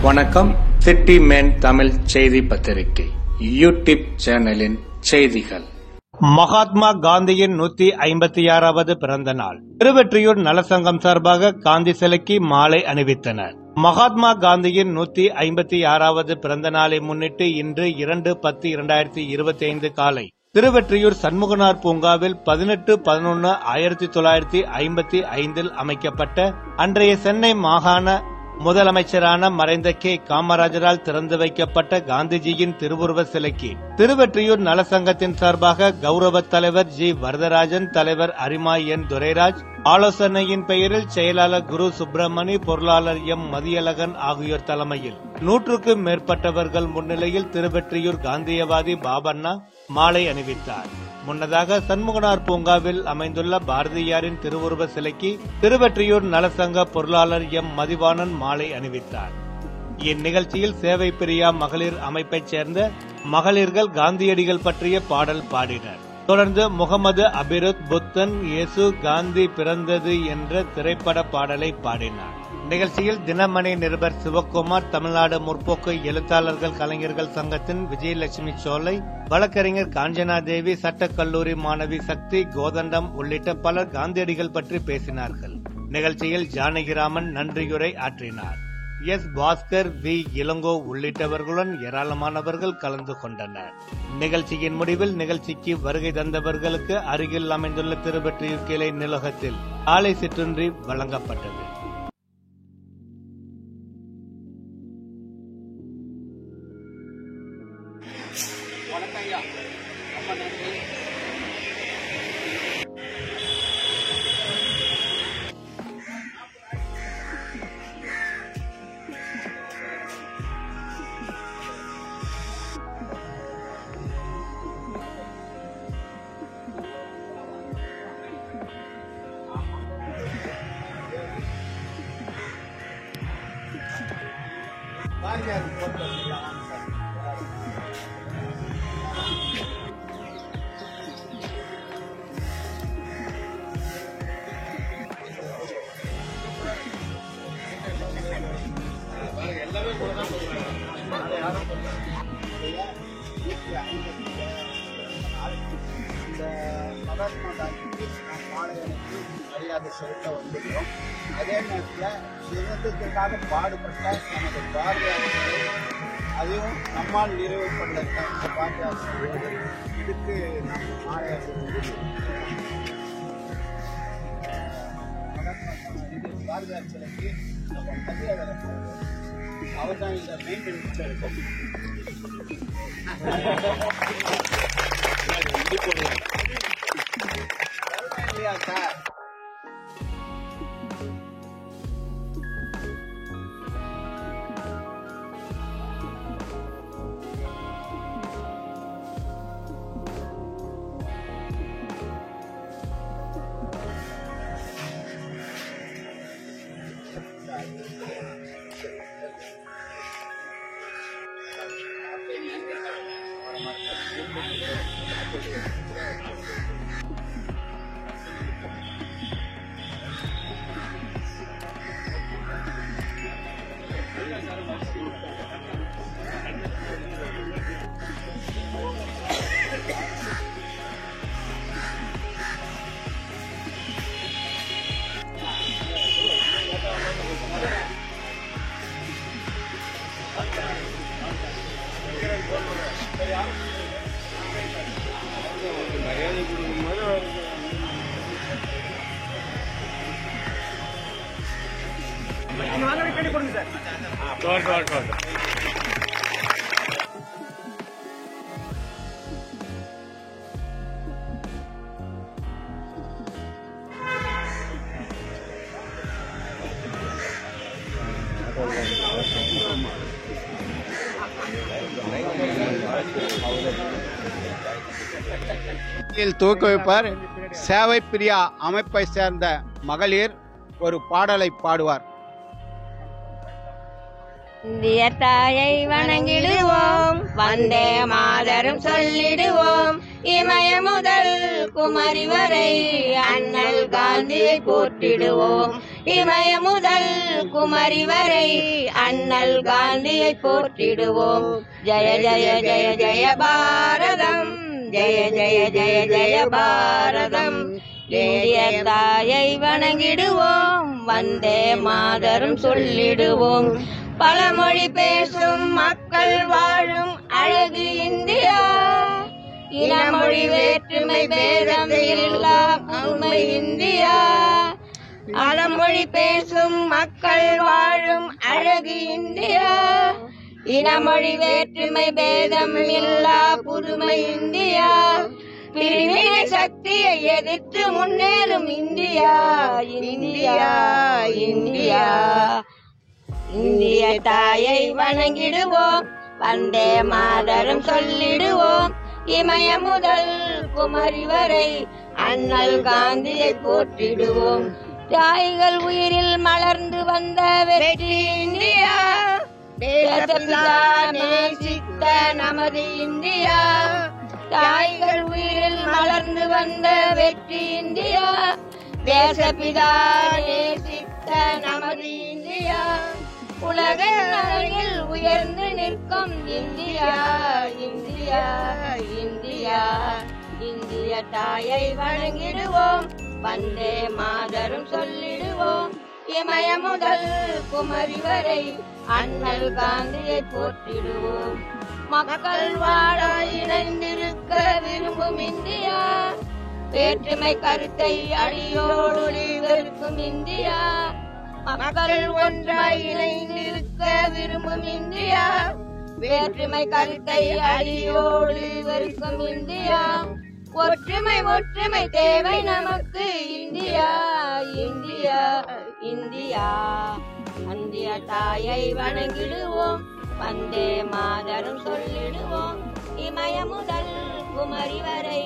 வணக்கம். City man Tamil செய்தி பத்திரிகை யூடியூப் சேனலின் செய்திகள். மகாத்மா காந்தியின் 156வது பிறந்த நாள். திருவெற்றியூர் நலசங்கம் சார்பாக காந்தி சிலைக்கு மாலை அணிவித்தனர். மகாத்மா காந்தியின் 156வது பிறந்த நாளை முன்னிட்டு இன்று 2/10/2025 காலை திருவெற்றியூர் சண்முகனார் பூங்காவில் 18/11/1955 அமைக்கப்பட்ட அன்றைய சென்னை மாகாண முதலமைச்சரான மறைந்த கே. காமராஜரால் திறந்து வைக்கப்பட்ட காந்திஜியின் திருவுருவ சிலைக்கு திருவெற்றியூர் நலசங்கத்தின் சார்பாக கௌரவ தலைவர் ஜி. வரதராஜன், தலைவர் அரிமா என். துரைராஜ், ஆலோசனையின் பெயரில் செயலாளர் குரு சுப்பிரமணி, பொருளாளர் எம். மதியழகன் ஆகியோர் தலைமையில் 100க்கும் மேற்பட்டவர்கள் முன்னிலையில் திருவெற்றியூர் காந்தியவாதி பாபண்ணா மாலை அணிவித்தார். முன்னதாக சண்முகனார் பூங்காவில் அமைந்துள்ள பாரதியாரின் திருவுருவ சிலைக்கு திருவெற்றியூர் நலசங்க பொருளாளர் எம். மதிவாணன் மாலை அணிவித்தார். இந்நிகழ்ச்சியில் சேவை பிரியா மகளிர் அமைப்பைச் சேர்ந்த மகளிர்கள் காந்தியடிகள் பற்றிய பாடல் பாடினர். தொடர்ந்து முகமது அபிருத் புத்தன் இயேசு காந்தி பிறந்தது என்ற திரைப்பட பாடலை பாடினார். நிகழ்ச்சியில் தினமணி நிருபர் சிவக்குமார், தமிழ்நாடு முற்போக்கு எழுத்தாளர்கள் கலைஞர்கள் சங்கத்தின் விஜயலட்சுமி சோலை, வழக்கறிஞர் காஞ்சனா தேவி, சட்டக்கல்லூரி மாணவி சக்தி, கோதண்டம் உள்ளிட்ட பலர் காந்தியடிகள் பற்றி பேசினார்கள். நிகழ்ச்சியில் ஜானகிராமன் நன்றியுரை ஆற்றினார். எஸ். பாஸ்கர், வி. இளங்கோ உள்ளிட்டவர்களுடன் ஏராளமானவர்கள் கலந்து கொண்டனர். நிகழ்ச்சியின் முடிவில் நிகழ்ச்சிக்கு வருகை தந்தவர்களுக்கு அருகில் அமைந்துள்ள திருவெற்றியூர் கிளை நூலகத்தில் காலை சிற்றுண்டி வழங்கப்பட்டது. மகாத்மா காந்திக்கு மாலை அணிவித்து மரியாதை செலுத்த வந்துள்ளோம். அதே நேரத்தில் சுதந்திரத்திற்காக பாடுபட்ட நமது பாரதியார் அதையும் நம்மால் நிறைவு பண்ண பாரதியார் இதுக்கு நாம் மாலை பாரதியார் சிலைக்கு நம்ம மரியாதை அவர் தான் இந்த மெயின்டெனன்ஸ் இருக்கும். இல்லையா சார்? மரியாதை கொடுக்கும்போது கொடுங்க சார். துவக்க வைப்பார். சேவை பிரியா அமைப்பை சேர்ந்த மகளிர் ஒரு பாடலை பாடுவார். இந்திய தாயை வணங்கிடுவோம், வந்தே மாதரும் சொல்லிடுவோம், இமய முதல் குமரி வரை அண்ணல் காந்தியை போற்றிடுவோம். இமய முதல் குமரி வரை அண்ணல் காந்தியை போற்றிடுவோம். ஜெய ஜெய ஜெய ஜெய பாரதம், ஜெய ஜெய ஜெய ஜெய பாரதம். இந்திய தாயை வணங்கிடுவோம், வந்தே மாதரம் சொல்லிடுவோம். பழமொழி பேசும் மக்கள் வாழும் அழகு இந்தியா, இனமொழி வேற்றுமை பேதம் இல்லா புதுமை இந்தியா. பழமொழி பேசும் மக்கள் வாழும் அழகு இந்தியா, இனமொழி வேற்றுமை பேதம் இல்லா புதுமை இந்தியா. பிரிவினை சக்தியை எதிர்த்து முன்னேறும் இந்தியா, இந்தியா இந்தியா. இந்திய தாயை வணங்கிடுவோம், வந்தே மாதரம் சொல்லிடுவோம். இமய முதல் குமரி வரை அண்ணல் காந்தியை போற்றிடுவோம். தாய்கள் உயிரில் மலர்ந்து வந்த வெற்றி இந்தியா, தேசப்பிதா நேசித்த நமது இந்தியா. தாய்கள் உயிரில் மலர்ந்து வந்த வெற்றி இந்தியா, தேசப்பிதா நேசித்த நமது இந்தியா. உலகின் அருகில் உயர்ந்து நிற்கும் இந்தியா, இந்தியா இந்தியா. இந்திய தாயை வணங்கிடுவோம், வந்தே மாதரும் சொல்லிடுவோம். இமய முதல் குமரி வரை அண்ணல் காந்தியை போற்றிடுவோம். மக்கள் வாழ இணைந்திருக்க விரும்பும் இந்தியா, வேற்றுமை கருத்தை அடியோடு வெறுக்கும் இந்தியா. மக்கள் ஒன்றாய் இணைந்திருக்க விரும்பும் இந்தியா, வேற்றுமை கருத்தை அடியோடு வெறுக்கும் இந்தியா. ஒற்றுமை ஒற்றுமை தேவை நமக்கு இந்தியா, இந்தியா இந்தியா. இந்திய தாயை வணங்கிடுவோம், வந்தே மாதரும் சொல்லிடுவோம். இமய முதல் குமரி வரை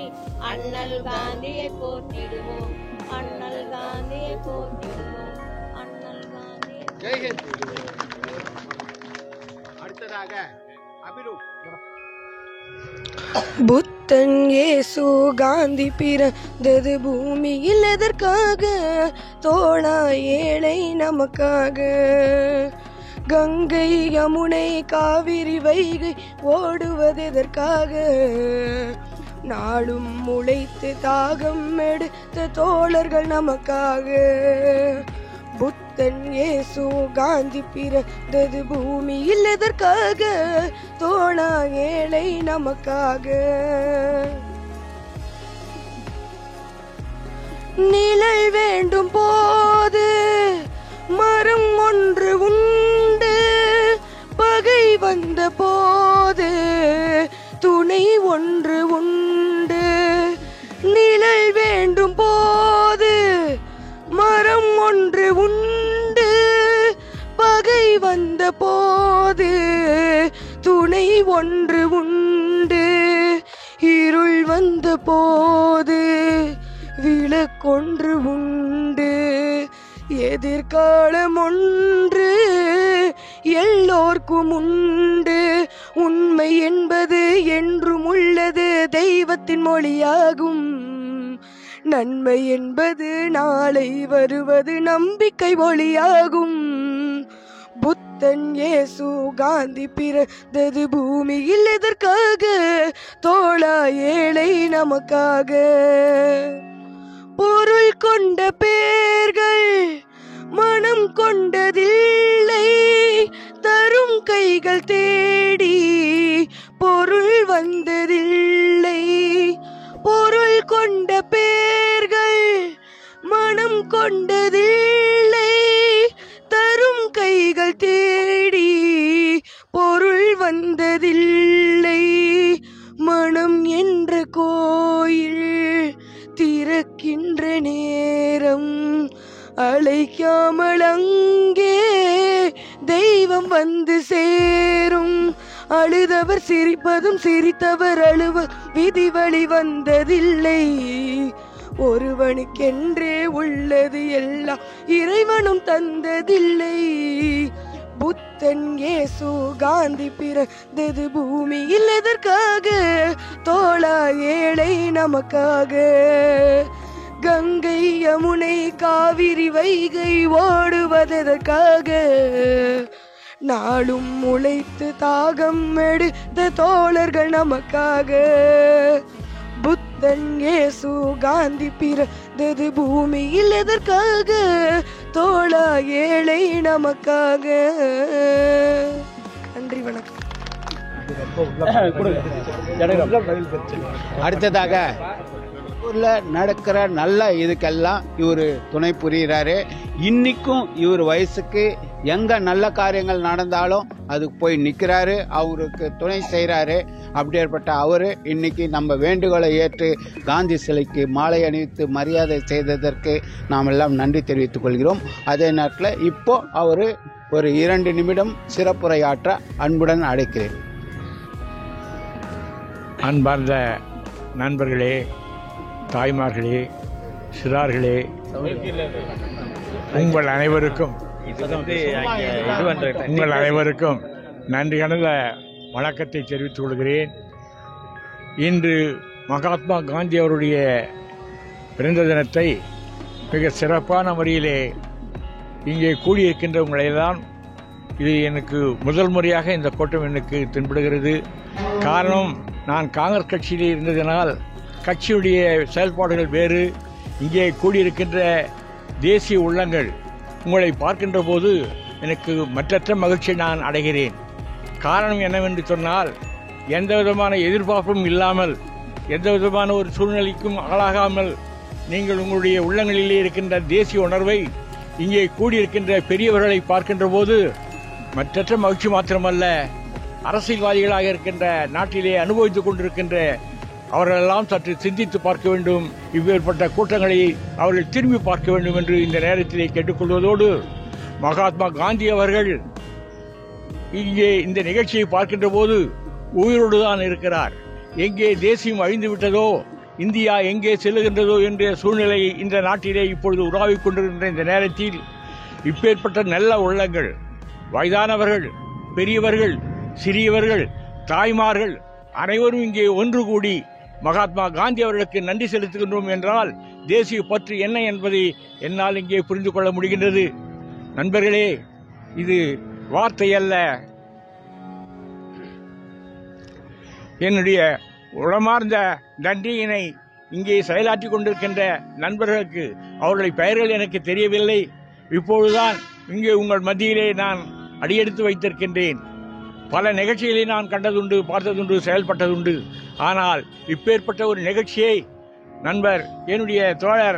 அண்ணல் காந்தியை போற்றிடுவோம், அண்ணல் காந்தியை போற்றிடுவோம், அண்ணல் காந்தியை. ஜெய்ஹிந்த். அடுத்ததாக அபிரூப். புத்தன் இயேசு காந்தி பிறந்தது பூமியில் எதற்காக? தோழா ஏழை நமக்காக. கங்கை யமுனை காவிரி வைகை ஓடுவதெதற்காக? நாளும் முளைத்து தாகம் எடுத்த தோழர்கள் நமக்காக. புத்தன் இயேசு காந்தி பிறந்தது பூமியில் எதற்காக? தோழா ஏழை நமக்காக. நிழல் வேண்டும் போது மரம் ஒன்று உண்டு, பகை வந்த போது துணை ஒன்று உண்டு. நிழல் வேண்டும் போது மரம் ஒன்று உண்டு, பகை வந்த போது துணை ஒன்று உண்டு. இருள் வந்த போது விளக்கொன்று உண்டு. எதிர்காலம் ஒன்று எல்லோர்க்கும் உண்டு. உண்மை என்பது என்றும் உள்ளது, தெய்வத்தின் மொழியாகும். நன்மை என்பது நாளை வருவது, நம்பிக்கை ஒளியாகும். புத்தன் இயேசு காந்தி பிறந்தது பூமியில் எதற்காக? தோழா ஏழை நமக்காக. பொருள் கொண்ட பேர்கள் மனம் கொண்டதில்லை, தரும் கைகள் தேடி பொருள் வந்ததில்லை. பொருள் கொண்ட பேர்கள் மனம் கொண்டதில்லை, தரும் கைகள் தேடி பொருள் வந்ததில்லை. மனம் என்ற கோயில் திறக்கின்ற நேரம், அழைக்காமல் அங்கே தெய்வம் வந்து சேரும். அழுதவர் சிரிப்பதும் சிரித்தவர் அழுவ விதி வழி வந்ததில்லை. ஒருவனுக்கென்றே உள்ளது எல்லாம் இறைவனும் தந்ததில்லை. புத்தன் இயேசு காந்தி பிறந்தது பூமியில் எதற்காக? தோழா ஏழை நமக்காக. கங்கை யமுனை காவிரி வைகை ஓடுவதற்காக நாளும் உழைத்து தாகம் எடுத்த தோழர்கள் நமக்காக புத்தன் இயேசு காந்தி பிறந்தது பூமியில் எதற்காக தோழா ஏழை நமக்காக. நன்றி, வணக்கம். அடுத்ததாக ஊர்ல நடக்கிற நல்ல இதுக்கெல்லாம் இவர் துணை புரிகிறாரு. இன்னைக்கும் இவர் வயசுக்கு எங்க நல்ல காரியங்கள் நடந்தாலும் அதுக்கு போய் நிற்கிறாரு, அவருக்கு துணை செய்கிறாரு. அப்படியேற்பட்ட அவரு இன்னைக்கு நம்ம வேண்டுகோளை ஏற்று காந்தி சிலைக்கு மாலை அணிவித்து மரியாதை செய்ததற்கு நாம் எல்லாம் நன்றி தெரிவித்துக் கொள்கிறோம். அதே நேரத்தில் இப்போ அவரு ஒரு 2 நிமிடம் சிறப்புரையாற்ற அன்புடன் அழைக்கிறேன். அன்பார்ந்த நண்பர்களே, தாய்மார்களே, சிறார்களே, உங்கள் அனைவருக்கும் நன்றி கலந்த வணக்கத்தை தெரிவித்துக் கொள்கிறேன். இன்று மகாத்மா காந்தி அவருடைய பிறந்த தினத்தை மிக சிறப்பான முறையிலே இங்கே கூடியிருக்கின்ற உங்களையெல்லாம் இது எனக்கு முதல் முறையாக இந்த கூட்டம் எனக்கு தென்படுகிறது. காரணம், நான் காங்கிரஸ் கட்சியிலே இருந்ததனால் கட்சியுடைய செயல்பாடுகள் வேறு. இங்கே கூடியிருக்கின்ற தேசிய உள்ளங்கள் உங்களை பார்க்கின்ற போது எனக்கு மற்றற்ற மகிழ்ச்சியை நான் அடைகிறேன். காரணம் என்னவென்று சொன்னால், எந்த விதமான எதிர்பார்ப்பும் இல்லாமல், எந்த விதமான ஒரு சூழ்நிலைக்கும் ஆளாகாமல் நீங்கள் உங்களுடைய உள்ளங்களிலே இருக்கின்ற தேசிய உணர்வை இங்கே கூடியிருக்கின்ற பெரியவர்களை பார்க்கின்ற போது மற்றற்ற மகிழ்ச்சி மாத்திரமல்ல, அரசியல்வாதிகளாக இருக்கின்ற நாட்டிலே அனுபவித்துக் கொண்டிருக்கின்ற அவர்களெல்லாம் சற்று சிந்தித்து பார்க்க வேண்டும். இவ்வேற்பட்ட கூட்டங்களை அவர்கள் திரும்பி பார்க்க வேண்டும் என்று இந்த நேரத்திலே கேட்டுக்கொள்வதோடு, மகாத்மா காந்தி அவர்கள் இங்கே இந்த நிகழ்ச்சியை பார்க்கின்ற போது உயிரோடு தான் இருக்கிறார். எங்கே தேசியம் அழிந்து விட்டதோ, இந்தியா எங்கே செல்லுகின்றதோ என்ற சூழ்நிலை இந்த நாட்டிலே இப்பொழுது உருவாகிக் கொண்டிருக்கின்ற இந்த நேரத்தில் இப்பேற்பட்ட நல்ல உள்ளங்கள், வயதானவர்கள், பெரியவர்கள், சிறியவர்கள், தாய்மார்கள் அனைவரும் இங்கே ஒன்று கூடி மகாத்மா காந்தி அவர்களுக்கு நன்றி செலுத்துகின்றோம் என்றால் தேசிய பற்று என்ன என்பதை என்னால் இங்கே புரிந்து கொள்ள முடிகின்றது. நண்பர்களே, இது வார்த்தை அல்ல, என்னுடைய உளமார்ந்த நன்றியினை இங்கே செயலாற்றிக் கொண்டிருக்கின்ற நண்பர்களுக்கு அவர்களுடைய பெயர்கள் எனக்கு தெரியவில்லை. இப்பொழுதுதான் இங்கே உங்கள் மத்தியிலே நான் அடியெடுத்து வைத்திருக்கின்றேன். பல நிகழ்ச்சிகளை நான் கண்டதுண்டு, பார்த்ததுண்டு, செயல்பட்டதுண்டு. ஆனால் இப்பேற்பட்ட ஒரு நிகழ்ச்சியை நண்பர் என்னுடைய தோழர்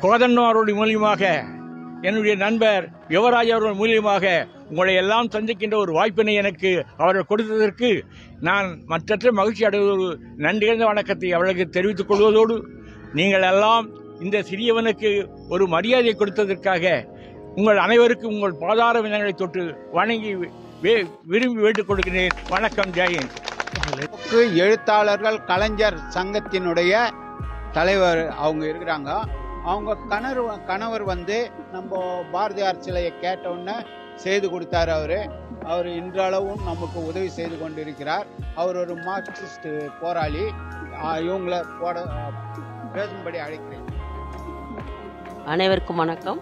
கோதண்ணா அவருடைய மூலியமாக, என்னுடைய நண்பர் யுவராஜ் அவர்கள் மூலியமாக உங்களை எல்லாம் சந்திக்கின்ற ஒரு வாய்ப்பினை எனக்கு அவர்கள் கொடுத்ததற்கு நான் மற்றற்ற மகிழ்ச்சி அடைவதோடு நன்றிகழ்ந்த வணக்கத்தை அவர்களுக்கு தெரிவித்துக் கொள்வதோடு, நீங்கள் எல்லாம் இந்த சிறியவனுக்கு ஒரு மரியாதை கொடுத்ததற்காக உங்கள் அனைவருக்கும் உங்கள் பாதார வினங்களை தொட்டு வணங்கி விரும்பி வேண்டுக் கொடுக்கிறேன். வணக்கம், ஜெயன். எழுத்தாளர்கள் கலைஞர் சங்கத்தினுடைய தலைவர் அவங்க இருக்கிறாங்க. அவங்க கணவர் வந்து நம்ம பாரதியார் சிலையை கேட்டவுடனே செய்து கொடுத்தார். அவர் இன்றளவும் நமக்கு உதவி செய்து கொண்டிருக்கிறார். அவர் ஒரு மார்க்சிஸ்ட் போராளி. இவங்களை பேசும்படி அழைக்கிறேன். அனைவருக்கும் வணக்கம்.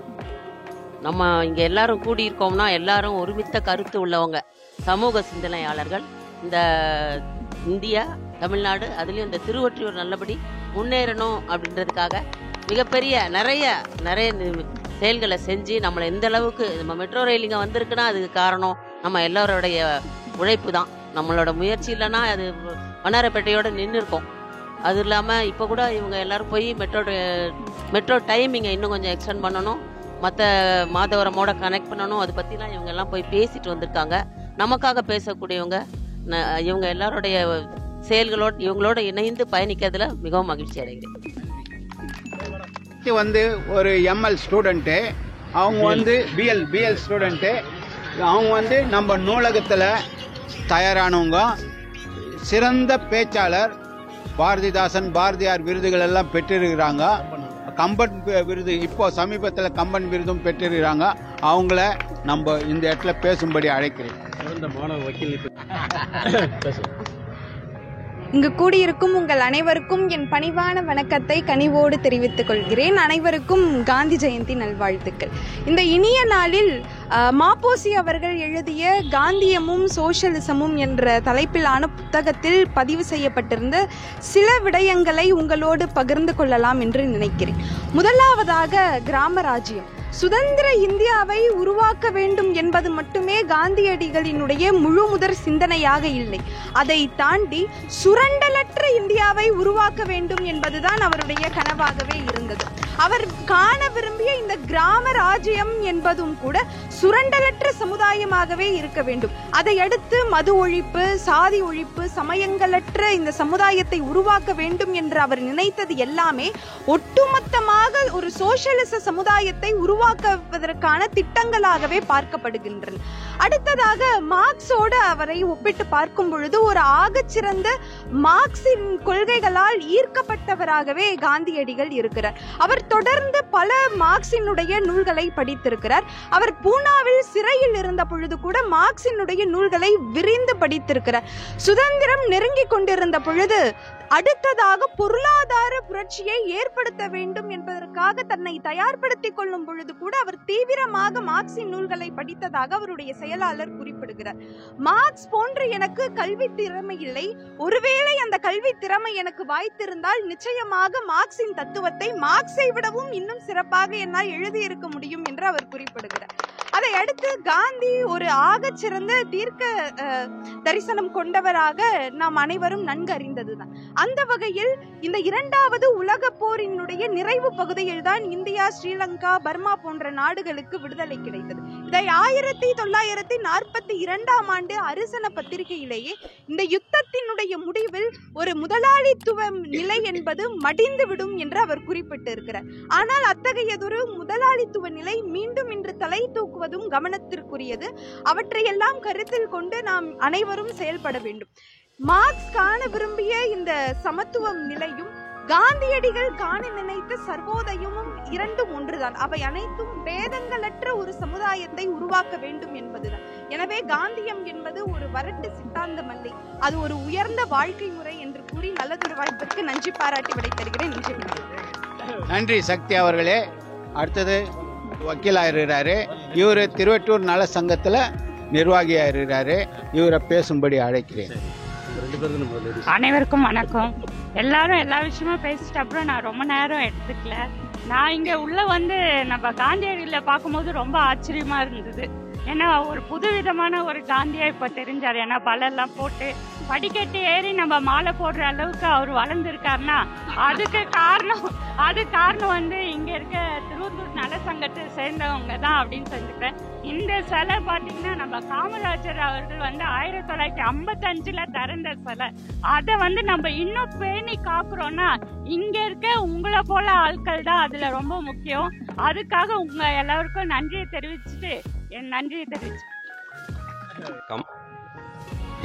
நம்ம இங்கே எல்லாரும் கூடியிருக்கோம்னா எல்லாரும் ஒருமித்த கருத்து உள்ளவங்க, சமூக சிந்தனையாளர்கள். இந்த இந்தியா, தமிழ்நாடு, அதுலேயும் இந்த திருவொற்றியூர் நல்லபடி முன்னேறணும் அப்படின்றதுக்காக மிகப்பெரிய நிறைய செயல்களை செஞ்சு நம்மளை எந்த அளவுக்கு நம்ம மெட்ரோ ரயில் இங்கே வந்திருக்குன்னா அதுக்கு காரணம் நம்ம எல்லாரோடைய உழைப்பு தான். நம்மளோட முயற்சி இல்லைன்னா அது வண்ணாரப்பேட்டையோடு நின்று இருக்கும். அது இல்லாமல் இப்போ கூட இவங்க எல்லாரும் போய் மெட்ரோ டைமிங்கை இன்னும் கொஞ்சம் எக்ஸ்டெண்ட் பண்ணணும், மற்ற மாதவரமோட கனெக்ட் பண்ணணும். அதை பற்றிலாம் இவங்க எல்லாம் போய் பேசிட்டு வந்திருக்காங்க. நமக்காக பேசக்கூடியவங்க இவங்க எல்லாருடைய செயல்களோடு இவங்களோட இணைந்து பயணிக்கிறதுல மிகவும் மகிழ்ச்சி அடைகிறேன். வந்து ஒரு எம்எல் ஸ்டூடெண்ட்டு, அவங்க வந்து பிஎல் ஸ்டூடெண்ட்டு. அவங்க வந்து நம்ம நூலகத்தில் தயாரானவங்க. சிறந்த பேச்சாளர், பாரதிதாசன், பாரதியார் விருதுகள் எல்லாம் பெற்றிருக்கிறாங்க. கம்பன் விருது இப்போ சமீபத்தில் கம்பன் விருதும் பெற்றிருக்கிறாங்க. அவங்கள நம்ம இந்த இடத்துல பேசும்படி அழைக்கிறேன். இங்கு கூடியிருக்கும் உங்கள் அனைவருக்கும் என் பணிவான வணக்கத்தை கனிவோடு தெரிவித்துக் கொள்கிறேன். அனைவருக்கும் காந்தி ஜெயந்தி நல்வாழ்த்துக்கள். இந்த இனிய நாளில் மாப்போசி அவர்கள் எழுதிய காந்தியமும் சோஷலிசமும் என்ற தலைப்பிலான புத்தகத்தில் பதிவு செய்யப்பட்டிருந்த சில விடயங்களை உங்களோடு பகிர்ந்து கொள்ளலாம் என்று நினைக்கிறேன். முதலாவதாக கிராம ராஜ்யம். சுதந்திர இந்தியாவை உருவாக்க வேண்டும் என்பது மட்டுமே காந்தியடிகளினுடைய முழு முதற் சிந்தனையாக இல்லை. அதை தாண்டி சுரண்டலற்ற இந்தியாவை உருவாக்க வேண்டும் என்பதுதான் அவருடைய கனவாகவே இருந்தது. அவர் காண விரும்பிய இந்த கிராம ராஜ்யம் என்பதும் கூட சுரண்டலற்ற சமுதாயமாகவே இருக்க வேண்டும். அதை அடுத்து மது ஒழிப்பு, சாதி ஒழிப்பு, சமயங்களற்ற இந்த சமுதாயத்தை உருவாக்க வேண்டும் என்று அவர் நினைத்தது எல்லாமே ஒட்டுமொத்தமாக ஒரு சோஷலிச சமுதாயத்தை உருவாக்குவதற்கான திட்டங்களாகவே பார்க்கப்படுகின்றன. அடுத்ததாக மார்க்ஸோடு அவரை ஒப்பிட்டு பார்க்கும் பொழுது ஒரு ஆகச்சிறந்த மார்க்சின் கொள்கைகளால் ஈர்க்கப்பட்டவராகவே காந்தியடிகள் இருக்கிறார். அவர் தொடர்ந்து பல மார்க்சினுடைய நூல்களை படித்திருக்கிறார். அவர் பூனாவில் சிறையில் இருந்த பொழுது கூட மார்க்சினுடைய நூல்களை விரிந்து படித்திருக்கிறார். சுதந்திரம் நெருங்கிக் கொண்டிருந்த பொழுது அடுத்ததாக பொருளாதார புரட்சியை ஏற்படுத்த வேண்டும் என்பதற்காக தன்னை தயார்படுத்திக் கொள்ளும் பொழுது கூட அவர் தீவிரமாக மார்க்சின் நூல்களை படித்ததாக அவருடைய செயலாளர் குறிப்பிடுகிறார். மார்க்ஸ் போன்று எனக்கு கல்வி திறமை இல்லை, ஒருவேளை அந்த கல்வி திறமை எனக்கு வாய்த்திருந்தால் நிச்சயமாக மார்க்சின் தத்துவத்தை மார்க்ஸை விடவும் இன்னும் சிறப்பாக என்னால் எழுதியிருக்க முடியும் என்று அவர் குறிப்பிடுகிறார். அதை அடுத்து காந்தி ஒரு ஆகச்சிறந்த தீர்க்க தரிசனம் கொண்டவராக நாம் அனைவரும் நன்கு அறிந்ததுதான். அந்த வகையில் இந்த இரண்டாவது உலக போரினுடைய நிறைவு பகுதியில் தான் இந்தியா, ஸ்ரீலங்கா, பர்மா போன்ற நாடுகளுக்கு விடுதலை கிடைத்தது. இதை 1942 ஆண்டு அரிசன பத்திரிகையிலேயே இந்த யுத்தத்தினுடைய முடிவில் ஒரு முதலாளித்துவ நிலை என்பது மடிந்துவிடும் என்று அவர் குறிப்பிட்டிருக்கிறார். ஆனால் அத்தகையதொரு முதலாளித்துவ நிலை மீண்டும் இன்று தலை தூக்குவதும் கவனத்திற்குரியது. அவற்றையெல்லாம் கருத்தில் கொண்டு நாம் அனைவரும் செயல்பட வேண்டும். மார்க்ஸ் காண விரும்பிய இந்த சமத்துவம் நிலையும் காந்தியடிகள் காண நினைத்த சர்வோதயமும் இரண்டும் ஒன்றுதான். அவை அனைத்தும் பேதங்களற்ற ஒரு சமுதாயத்தை உருவாக்க வேண்டும் என்பதுதான். எனவே காந்தியம் என்பது ஒரு வரட்டு சித்தாந்தம் அல்ல, அது ஒரு உயர்ந்த வாழ்க்கை முறை என்று கூறி நல்லதொரு வாய்ப்பிற்கு நன்றி பாராட்டி விடைபெறுகிறேன். நன்றி சக்தி அவர்களே. அடுத்தது வக்கீலாக இருக்கிறாரு. இவர் திருவெட்டூர் நல சங்கத்தில் நிர்வாகியாக இருக்கிறாரு. இவரை பேசும்படி அழைக்கிறேன். அனைவருக்கும் வணக்கம். எல்லாரும் எல்லா விஷயமும் பேசிட்டு அப்புறம் நான் ரொம்ப நேரம் எடுத்துக்கல. நான் இங்க உள்ள நம்ம காந்தியடிகளை பார்க்கும்போது ரொம்ப ஆச்சரியமா இருந்தது. ஏன்னா ஒரு புதுவிதமான ஒரு காந்தியா இப்ப தெரிஞ்சாரு. ஏன்னா பலெல்லாம் போட்டு படிக்கட்டு ஏறி நம்ம மாலை போடுற அளவுக்கு அவர் வளர்ந்துருக்காருன்னா அதுக்கு காரணம் இங்க இருக்க திருவள்ளூர் நல சங்கத்தை சேர்ந்தவங்க தான் அப்படின்னு சொல்லிக்கிறேன். இந்த சிலை பாத்தீங்கன்னா நம்ம காமராஜர் அவர்கள் 1955 திறந்த சிலை. அதை நம்ம இன்னும் பேணி காக்குறோம்னா இங்க இருக்க உங்களை போல ஆட்கள் தான் அதுல ரொம்ப முக்கியம். அதுக்காக உங்க எல்லாருக்கும் நன்றியை தெரிவிச்சுட்டு என் நன்றியை தெரிவிச்சு.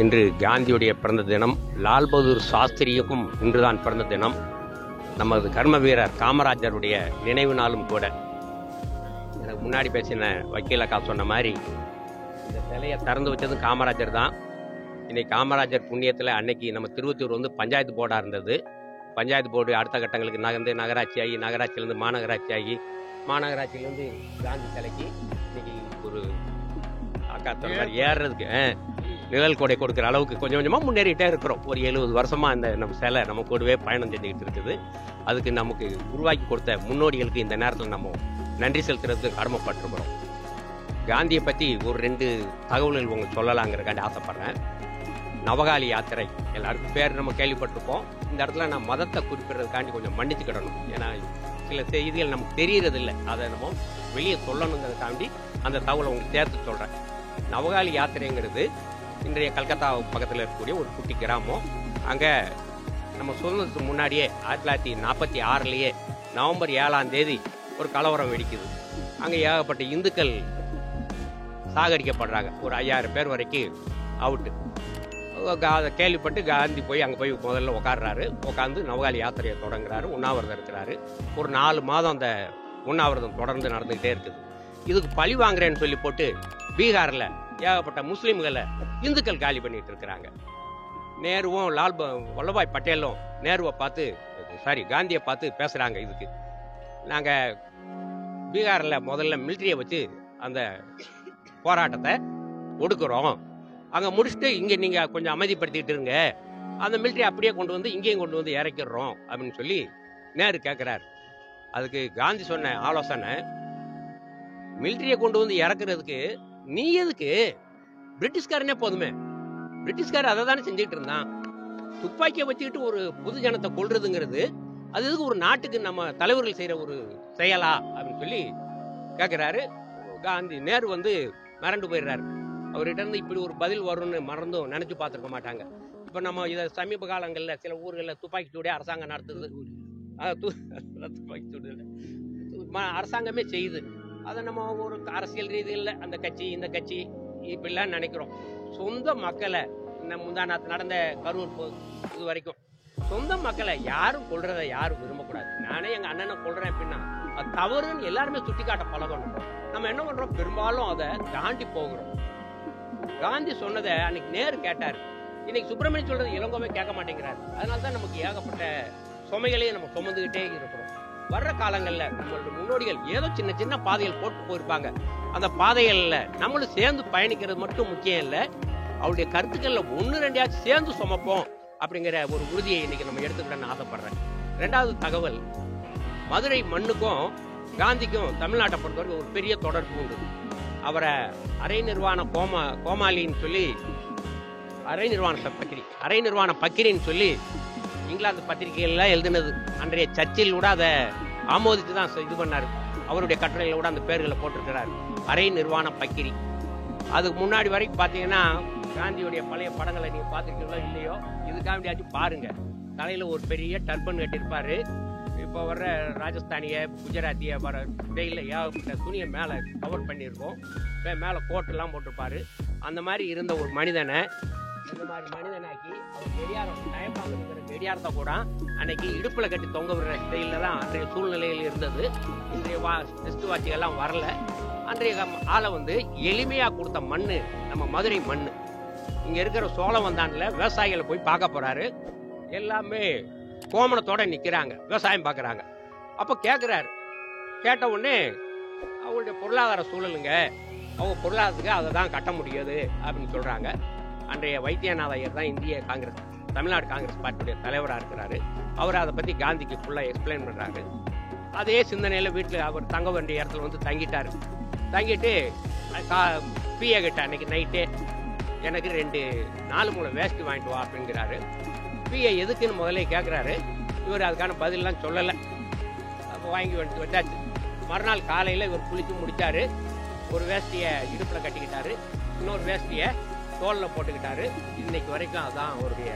இன்று காந்தியுடைய பிறந்த தினம். லால் பகதூர் சாஸ்திரியுக்கும் இன்றுதான் பிறந்த தினம். நமது கர்ம வீரர் காமராஜருடைய நினைவு நாளும் கூட. எனக்கு முன்னாடி பேசின வக்கீலக்கா சொன்ன மாதிரி இந்த சிலையை திறந்து வச்சதும் காமராஜர் தான். இன்னைக்கு காமராஜர் புண்ணியத்தில் அன்னைக்கு நம்ம திருவத்தூர் பஞ்சாயத்து போர்டாக இருந்தது. பஞ்சாயத்து போர்டு அடுத்த கட்டங்களுக்கு நகர்ந்து நகராட்சி ஆகி, நகராட்சியிலேருந்து மாநகராட்சி ஆகி, மாநகராட்சியிலேருந்து காந்தி சிலைக்கு இன்னைக்கு ஒரு ஏறுறதுக்கு நிழல் கொடை கொடுக்குற அளவுக்கு கொஞ்சம் கொஞ்சமாக முன்னேறிட்டே இருக்கிறோம். ஒரு 70 வருஷமா அந்த நம்ம சிலை நம்ம கூடவே பயணம் செஞ்சுக்கிட்டு இருக்குது. அதுக்கு நமக்கு உருவாக்கி கொடுத்த முன்னோடிகளுக்கு இந்த நேரத்தில் நம்ம நன்றி செலுத்துறதுக்கு கடமைப்பட்டிருக்கிறோம். காந்தியை பற்றி ஒரு 2 தகவல்கள் உங்களுக்கு சொல்லலாங்கிறக்காண்டி ஆசைப்படுறேன். நவகாலி யாத்திரை எல்லாருக்கும் பேர் நம்ம கேள்விப்பட்டிருப்போம். இந்த இடத்துல நான் மதத்தை குறிப்பிடுறதுக்காண்டி கொஞ்சம் மன்னிச்சுக்கிடணும். ஏன்னா சில செய்திகள் நமக்கு தெரியறது இல்லை, அதை நம்ம வெளியே சொல்லணுங்கிறதுக்காண்டி அந்த தகவலை உங்களுக்கு சேர்த்து சொல்கிறேன். நவகாலி யாத்திரைங்கிறது இன்றைய கல்கத்தா பக்கத்தில் இருக்கக்கூடிய ஒரு குட்டி கிராமம். அங்கே நம்ம சுதந்திரத்துக்கு முன்னாடியே 1946 நவம்பர் 7 ஒரு கலவரம் வெடிக்குது. அங்கே ஏகப்பட்ட இந்துக்கள் சாகடிக்கப்படுறாங்க. ஒரு 5000 பேர் வரைக்கும் அவுட்டு. அதை கேள்விப்பட்டு காந்தி போய் அங்கே போய் முதல்ல உட்காடுறாரு. உட்காந்து நவகாலி யாத்திரையை தொடங்குறாரு. உண்ணாவிரதம் இருக்கிறாரு. ஒரு 4 மாதம் அந்த உண்ணாவிரதம் தொடர்ந்து நடந்துகிட்டே இருக்குது. இதுக்கு பழி வாங்குறேன்னு சொல்லி போட்டு பீகாரில் ஏகப்பட்ட முஸ்லீம்களை இந்துக்கள் காலி பண்ணிட்டு இருக்கிறாங்க. நேருவும் வல்லபாய் பட்டேலும் நேருவை பார்த்து காந்தியை பார்த்து பேசுறாங்க. இதுக்கு நாங்க பீகார்ல முதல்ல மிலிட்டரியை வச்சு அந்த போராட்டத்தை ஒடுக்குறோம், அங்க முடிச்சுட்டு இங்க நீங்க கொஞ்சம் அமைதிப்படுத்திட்டு இருங்க, அந்த மிலிட்டரி அப்படியே கொண்டு வந்து இங்கேயும் கொண்டு வந்து இறக்கிடுறோம் அப்படின்னு சொல்லி நேரு கேட்கிறாரு. அதுக்கு காந்தி சொன்ன ஆலோசனை, மிலிட்டரியை கொண்டு வந்து இறக்குறதுக்கு நீ எதுக்கு, பிரிட்டிஷ்காரனே போதுமே, பிரிட்டிஷ்காரர் அதை தானே செஞ்சுட்டு இருந்தான், துப்பாக்கியை வச்சுக்கிட்டு ஒரு புது ஜனத்தை கொள்றதுங்கிறது அது எதுக்கு ஒரு நாட்டுக்கு நம்ம தலைவர்கள் செய்யற ஒரு செயலா அப்படின்னு சொல்லி கேட்கிறாரு. காந்தி நேரு வந்து மறந்து போயிடுறாரு. அவர்கிட்ட இருந்து இப்படி ஒரு பதில் வரும்னு மறந்தும் நினைச்சு பார்த்துருக்க மாட்டாங்க. இப்ப நம்ம இதை சமீப காலங்களில் சில ஊர்களில் துப்பாக்கி சூடே அரசாங்கம் நடத்துது, துப்பாக்கி சூடு அரசாங்கமே செய்யுது. அதை நம்ம ஒரு அரசியல் ரீதியில் அந்த கட்சி இந்த கட்சி இப்படிலாம் நினைக்கிறோம். சொந்த மக்களை முந்தாநாத்து நடந்த கரூர் இது வரைக்கும் சொந்த மக்களை யாரும் கொள்றதை யாரும் விரும்பக்கூடாது. நானே எங்க அண்ணனை கொள்றேன் அப்படின்னா அது தவறுன்னு எல்லாருமே சுட்டி காட்ட பழகணும். நம்ம என்ன பண்றோம், பெரும்பாலும் அதை தாண்டி போகிறோம். காந்தி சொன்னதை அன்னைக்கு நேரு கேட்டாரு, இன்னைக்கு சுப்பிரமணியம் சொல்றது இளங்கோவே கேட்க மாட்டேங்கிறாரு. அதனாலதான் நமக்கு ஏகப்பட்ட சுமைகளையும் நம்ம சுமந்துகிட்டே இருக்கிறோம். வர்ற காலங்கள்ல நம்மளோட முன்னோடிகள் ஏதோ சின்ன சின்ன பாதைகள் போட்டு போயிருப்பாங்க. அந்த பாதைகள்ல நம்மளும் சேர்ந்து பயணிக்கிறது மட்டும் முக்கியம் இல்லை, அவருடைய கருத்துக்கள்ல 1-2 சேர்ந்து சுமப்போம் அப்படிங்கிற ஒரு உறுதியை இன்னைக்கு நம்ம எடுத்துக்கிட்டோன்னு ஆசைப்படுறேன். 2வது தகவல், மதுரை மண்ணுக்கும் காந்திக்கும் தமிழ்நாட்டை பொறுத்தவரைக்கும் ஒரு பெரிய தொடர்பு உண்டு. அவரை அரை நிர்வாண கோமாளின்னு சொல்லி அரை நிர்வாண பக்கிரின்னு சொல்லி இங்கிலாந்து பத்திரிகைகள்லாம் எழுதினது. அன்றைய சர்ச்சில் கூட அதை ஆமோதித்து தான் இது பண்ணாரு. அவருடைய கட்டுரையில கூட அந்த பேர்களை போட்டிருக்கிறார், அரை நிர்வாண பக்கிரி. அதுக்கு முன்னாடி வரைக்கும் பாத்தீங்கன்னா காந்தியுடைய பழைய படங்களை நீங்க பாத்துருக்கீங்களோ இல்லையோ, இதுக்காக வேண்டியாச்சும் பாருங்க. தலையில ஒரு பெரிய டர்பன் கட்டிருப்பாரு. இப்போ வர்ற ராஜஸ்தானிய குஜராத்திய வர ஸ்டைல ஏகப்பட்ட துணியை மேல கவர் பண்ணியிருக்கோம், மேல கோட்டெல்லாம் போட்டிருப்பாரு. அந்த மாதிரி இருந்த ஒரு மனிதனை இந்த மாதிரி மனிதனாக்கி அவர் கெடியாரம் தயப்பாங்கிற கெடியாரத்தை கூட அன்னைக்கு இடுப்புல கட்டி தொங்க விடுற ஸ்டைல தான் அன்றைய சூழ்நிலையில் இருந்தது. இன்றைய டெஸ்ட் வாட்சிகள்லாம் வரல. அன்றைய ஆளை வந்து எளிமையா கொடுத்த மண்ணு நம்ம மதுரை மண்ணு. இங்க இருக்கிற சோழவந்தான்ல விவசாயிகளை போய் பார்க்க போறாரு. எல்லாமே கோமணத்தோட நிக்கிறாங்க, விவசாயம் பார்க்கறாங்க. அப்ப கேட்கிறாரு, கேட்ட உடனே அவங்களுடைய பொருளாதார சூழலுங்க, அவங்க பொருளாதாரத்துக்கு அதை தான் கட்ட முடியாது அப்படின்னு சொல்றாங்க. அன்றைய வைத்தியநாத ஐயர் தான் இந்திய காங்கிரஸ் தமிழ்நாடு காங்கிரஸ் பார்ட்டியுடைய தலைவராக இருக்கிறாரு. அவர் அதை பத்தி காந்திக்கு ஃபுல்லா எக்ஸ்பிளைன் பண்றாரு. அதே சிந்தனையில வீட்டுல அவர் தங்க வேண்டிய இடத்துல வந்து தங்கிட்டாரு. தங்கிட்டு பிஏ கிட்ட அன்னைக்கு நைட்டே எனக்கு 2 4 மூளை வேஷ்டி வாங்கிட்டு வா அப்படிங்கிறாரு. பிஏ எதுக்குன்னு முதல்ல கேட்கிறாரு. இவர் அதுக்கான பதிலெல்லாம் சொல்லலை. அப்போ வாங்கி வந்துட்டு வச்சாச்சு. மறுநாள் காலையில இவர் குளிச்சு முடிச்சாரு. ஒரு வேஷ்டியை இடுப்புல கட்டிக்கிட்டாரு, இன்னொரு வேஷ்டியை தோல்ல போட்டுக்கிட்டாரு. இன்னைக்கு வரைக்கும் அதுதான் அவருடைய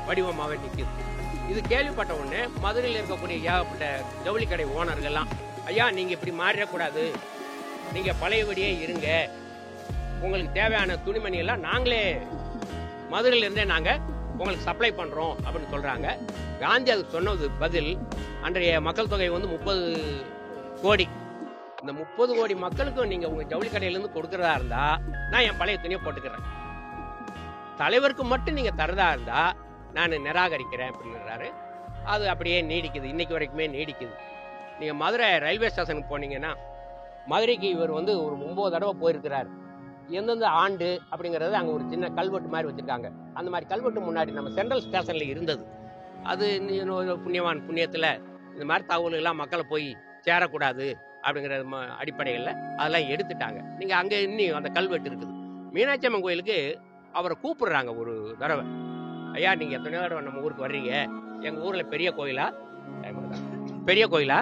வடிவமாகவே நிற்குது. இது கேள்விப்பட்ட உடனே மதுரையில் இருக்கக்கூடிய ஏகப்பட்ட ஜவுளி கடை ஓனர்கள்லாம், ஐயா நீங்க இப்படி மாறிடக்கூடாது, நீங்க பழையபடியே இருங்க, உங்களுக்கு தேவையான துணிமணி எல்லாம் நாங்களே மதுரையில இருந்தே நாங்க உங்களுக்கு சப்ளை பண்றோம் அப்படின்னு சொல்றாங்க. காந்தி அதுக்கு சொன்னது பதில், அன்றைய மக்கள் தொகை வந்து 30 கோடி. இந்த 30 கோடி மக்களுக்கும் நீங்க உங்க ஜவுளி கடையில இருந்து கொடுக்கறதா இருந்தா நான் என் பழைய துணியை போட்டுக்கிறேன், தலைவருக்கு மட்டும் நீங்க தரதா இருந்தா நான் நிராகரிக்கிறேன் அப்படிங்கிறாரு. அது அப்படியே நீடிக்குது, இன்னைக்கு வரைக்குமே நீடிக்குது. நீங்க மதுரை ரயில்வே ஸ்டேஷனுக்கு போனீங்கன்னா, மதுரைக்கு இவர் வந்து ஒரு 9 தடவை போயிருக்கிறார். எந்தெந்த ஆண்டு அப்படிங்கறது அங்க ஒரு சின்ன கல்வெட்டு மாதிரி வச்சிருக்காங்க. அந்த மாதிரி கல்வெட்டு முன்னாடி நம்ம சென்ட்ரல் ஸ்டேஷன்ல இருந்தது. அது புண்ணியவான் புண்ணியத்துல இந்த மாதிரி தகவல்கள் எல்லாம் மக்களை போய் சேரக்கூடாது அப்படிங்கிற அடிப்படையில் அதெல்லாம் எடுத்துட்டாங்க. நீங்க அங்க இன்னும் அந்த கல்வெட்டு இருக்குது. மீனாட்சி அம்மன் கோயிலுக்கு அவரை கூப்பிடுறாங்க ஒரு தடவை, ஐயா நீங்க எத்தனை தடவை நம்ம ஊருக்கு வர்றீங்க, எங்க ஊர்ல பெரிய கோயிலா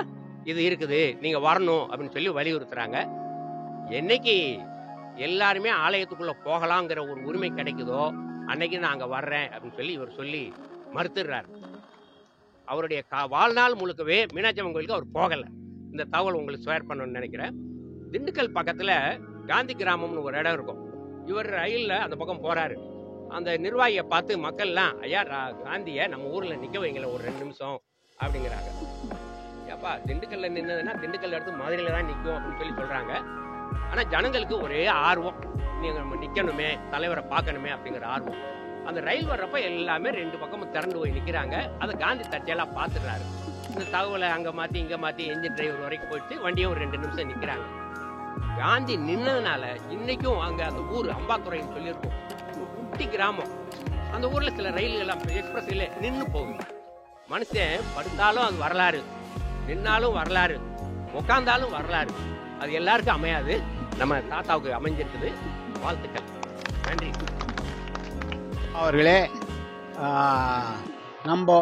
இது இருக்குது, நீங்க வரணும் அப்படின்னு சொல்லி வலியுறுத்துறாங்க. என்னைக்கு எல்லாருமே ஆலயத்துக்குள்ள போகலாங்கிற ஒரு உரிமை கிடைக்குதோ அன்னைக்கு நான் அங்க வர்றேன் அப்படின்னு சொல்லி இவர் சொல்லி மறுத்துடுறாரு. அவருடைய வாழ்நாள் முழுக்கவே மீனாட்சி அம்மன் கோயிலுக்கு அவர் போகல. இந்த தகவல் உங்களுக்கு ஷேர் பண்ணணும்னு நினைக்கிறேன். திண்டுக்கல் பக்கத்துல காந்தி கிராமம்னு ஒரு இடம் இருக்கும். இவர் ரயில்ல அந்த பக்கம் போறாரு. அந்த நிர்வாகியை பார்த்து மக்கள்லாம், ஐயா காந்திய நம்ம ஊர்ல நிக்க வைங்கள ஒரு 2 நிமிஷம் அப்படிங்கிறாங்க. ஏப்பா திண்டுக்கல்ல நின்னதுன்னா திண்டுக்கல் எடுத்து மதுரையில தான் நிற்கும் அப்படின்னு சொல்லி சொல்றாங்க. ஆனா ஜனங்களுக்கு ஒரே ஆர்வம், நீங்க நிக்கணுமே, தலைவரை பார்க்கணுமே அப்படிங்கிற ஆர்வம். அந்த ரயில் வர்றப்ப எல்லாமே 2 பக்கமும் திறந்து போய் நிற்கிறாங்க. அதை காந்தி தற்செயலாக பார்த்துடுறாரு. இந்த தகவலை அங்கே மாற்றி இங்கே மாற்றி என்ஜின் டிரைவர் வரைக்கும் போயிட்டு வண்டியும் ஒரு 2 நிமிஷம் நிற்கிறாங்க. காந்தி நின்னதுனால இன்னைக்கும் அங்கே அந்த ஊர் அம்பாத்துறைன்னு சொல்லியிருக்கோம், குட்டி கிராமம். அந்த ஊரில் சில ரயில்கள் எல்லாம் எக்ஸ்பிரஸ்ல நின்று போகுது. மனுஷன் படுத்தாலும் அது வரலாறு, நின்னாலும் வரலாறு, உட்காந்தாலும் வரலாறு. அது எல்லாருக்கும் அமையாது, நம்ம தாத்தாவுக்கு அமைஞ்சிருக்குது. வாழ்த்துக்கள், நன்றி. அவர்களே, நம்ம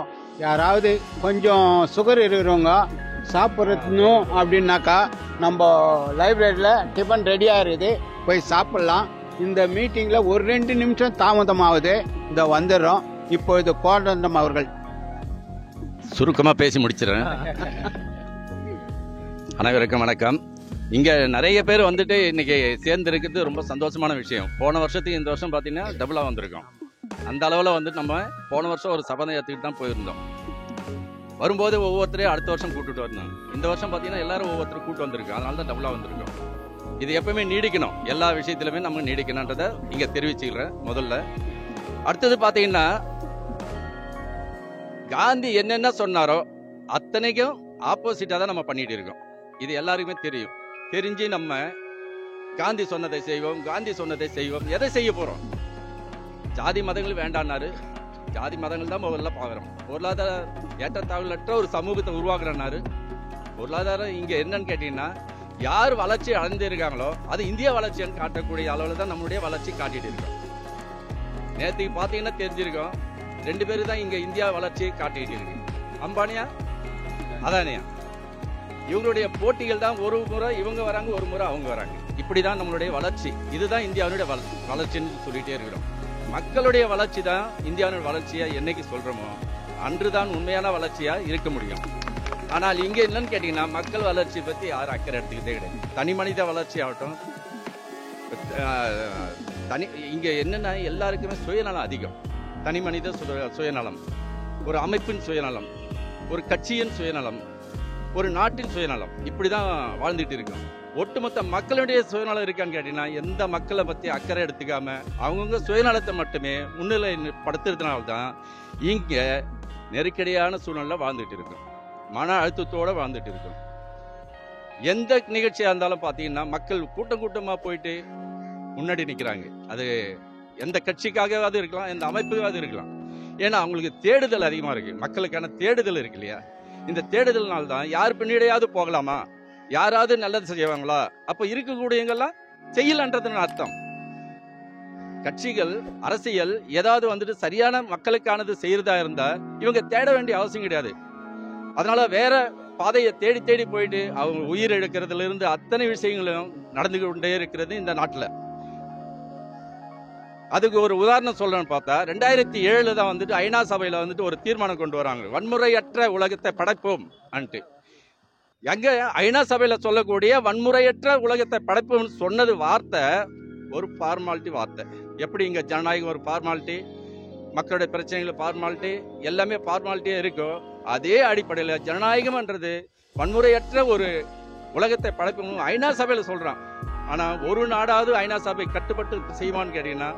யாராவது கொஞ்சம் சுகர் இருக்கிறவங்க சாப்பிட்றணும் அப்படின்னாக்கா நம்ம லைப்ரரியில் டிஃபன் ரெடியாக இருக்குது, போய் சாப்பிட்லாம். இந்த மீட்டிங்கில் ஒரு 2 நிமிஷம் தாமதமாகுது, இந்த வந்துடுறோம். இப்பொழுது கோதண்டம் அவர்கள் சுருக்கமாக பேசி முடிச்சிடறேன். அனைவருக்கும் வணக்கம். இங்கே நிறைய பேர் வந்துட்டு இன்னைக்கு சேர்ந்து இருக்கிறது ரொம்ப சந்தோஷமான விஷயம். போன வருஷத்துக்கு இந்த வருஷம் பார்த்தீங்கன்னா டபுளாக வந்திருக்கோம். அந்த அளவில் வந்துட்டு நம்ம போன வருஷம் ஒரு சபதம் ஏற்றுக்கிட்டு தான் போயிருந்தோம். வரும்போது ஒவ்வொருத்தரையும் அடுத்த வருஷம் கூப்பிட்டு வரணும். இந்த வருஷம் பார்த்தீங்கன்னா எல்லாரும் ஒவ்வொருத்தரும் கூப்பிட்டு வந்திருக்கோம், அதனால தான் டபுளாக வந்திருக்கோம். இது எப்பவுமே நீடிக்கணும், எல்லா விஷயத்திலுமே நம்ம நீடிக்கணுன்றதை இங்கே தெரிவிச்சுக்கிறேன் முதல்ல. அடுத்தது பார்த்தீங்கன்னா காந்தி என்னென்ன சொன்னாரோ அத்தனைக்கும் ஆப்போசிட்டாக தான் நம்ம பண்ணிட்டு இருக்கோம். இது எல்லாருக்குமே தெரியும். தெரிஞ்சு நம்ம காந்தி சொன்னதை செய்வோம், காந்தி சொன்னதை செய்வோம். எதை செய்ய போறோம்? ஜாதி மதங்கள் வேண்டான்னாரு. ஜாதி மதங்கள் தான் முதல்ல பார்க்குறோம். பொருளாதார ஏற்றத்தாழ்வற்ற ஒரு சமூகத்தை உருவாக்குறனாரு. பொருளாதாரம் இங்கே என்னன்னு கேட்டீங்கன்னா, யார் வளர்ச்சி அடைந்திருக்காங்களோ அது இந்திய வளர்ச்சின்னு காட்டக்கூடிய அளவில் தான் நம்மளுடைய வளர்ச்சி காட்டிட்டு இருக்கோம். நேற்றுக்கு பார்த்தீங்கன்னா தெரிஞ்சிருக்கோம், 2 பேரு தான் இங்கே இந்தியா வளர்ச்சியை காட்டிட்டு இருக்கு. அம்பானியா, அதானியா. இவங்களுடைய போட்டிகள் தான், ஒரு முறை இவங்க வராங்க, ஒரு முறை அவங்க வராங்க. இப்படிதான் நம்மளுடைய வளர்ச்சி. இதுதான் இந்தியாவுடைய வளர்ச்சின்னு சொல்லிட்டே இருக்கிறோம். மக்களுடைய வளர்ச்சி தான் இந்தியாவுடைய வளர்ச்சியா என்னைக்கு சொல்றோமோ அன்றுதான் உண்மையான வளர்ச்சியா இருக்க முடியும். ஆனால் இங்க என்னன்னு கேட்டீங்கன்னா, மக்கள் வளர்ச்சி பத்தி யாரும் அக்கறை எடுத்துக்கிட்டே கிடையாது. தனி மனித வளர்ச்சி ஆகட்டும், இங்க என்னன்னா எல்லாருக்குமே சுயநலம் அதிகம். தனி மனித சுயநலம், ஒரு அமைப்பின் சுயநலம், ஒரு கட்சியின் சுயநலம், ஒரு நாட்டின் சுயநலம், இப்படிதான் வாழ்ந்துட்டு இருக்கோம். ஒட்டுமொத்த மக்களுடைய சுயநலம் இருக்கான்னு கேட்டீங்கன்னா, எந்த மக்களை பத்தி அக்கறை எடுத்துக்காம அவங்கவுங்க சுயநலத்தை மட்டுமே முன்னிலை படுத்துறதுனால்தான் இங்க நெருக்கடியான சூழ்நிலை வாழ்ந்துட்டு இருக்கும், மன அழுத்தத்தோட வாழ்ந்துட்டு இருக்கும். எந்த நிகழ்ச்சியா இருந்தாலும் பாத்தீங்கன்னா மக்கள் கூட்டம் கூட்டமா போயிட்டு முன்னாடி நிக்கிறாங்க. அது எந்த கட்சிக்காகவாது இருக்கலாம், எந்த அமைப்புக்காவது இருக்கலாம். ஏன்னா அவங்களுக்கு தேடுதல் அதிகமா இருக்கு, மக்களுக்கான தேடுதல் இருக்கு இல்லையா? இந்த தேடுதல்னால்தான் யார் பின்னாடியாவது போகலாமா, யாராவது நல்லது செய்வாங்களா, அப்ப இருக்கக்கூடியவங்கெல்லாம் செய்யலன்றதுன்னு அர்த்தம். கட்சிகள், அரசியல் ஏதாவது வந்துட்டு சரியான மக்களுக்கானது செய்யறதா இருந்தா இவங்க தேட வேண்டிய அவசியம் கிடையாது. அதனால வேற பாதையை தேடி தேடி போயிட்டு அவங்க உயிர் எடுக்கிறதுல இருந்து அத்தனை விஷயங்களும் நடந்து கொண்டே இருக்கிறது இந்த நாட்டுல. அதுக்கு ஒரு உதாரணம் சொல்லணும்னு பார்த்தா, 2007 தான் வந்துட்டு ஐநா சபையில வந்துட்டு ஒரு தீர்மானம் கொண்டு வராங்க, வன்முறையற்ற உலகத்தை படைப்போம் அன்ட்டு. எங்க ஐநா சபையில சொல்லக்கூடிய வன்முறையற்ற உலகத்தை படைப்போம்னு சொன்னது வார்த்தை ஒரு ஃபார்மாலிட்டி வார்த்தை. எப்படி இங்க ஜனநாயகம் ஒரு ஃபார்மாலிட்டி, மக்களுடைய பிரச்சனைகள் ஃபார்மாலிட்டி, எல்லாமே ஃபார்மாலிட்டியே இருக்கோ, அதே அடிப்படையில் ஜனநாயகம்ன்றது வன்முறையற்ற ஒரு உலகத்தை படைப்போம் ஐநா சபையில சொல்றான். ஆனா ஒரு நாடாவது ஐநா சபை கட்டுப்பட்டு செய்வான்னு கேட்டீங்கன்னா,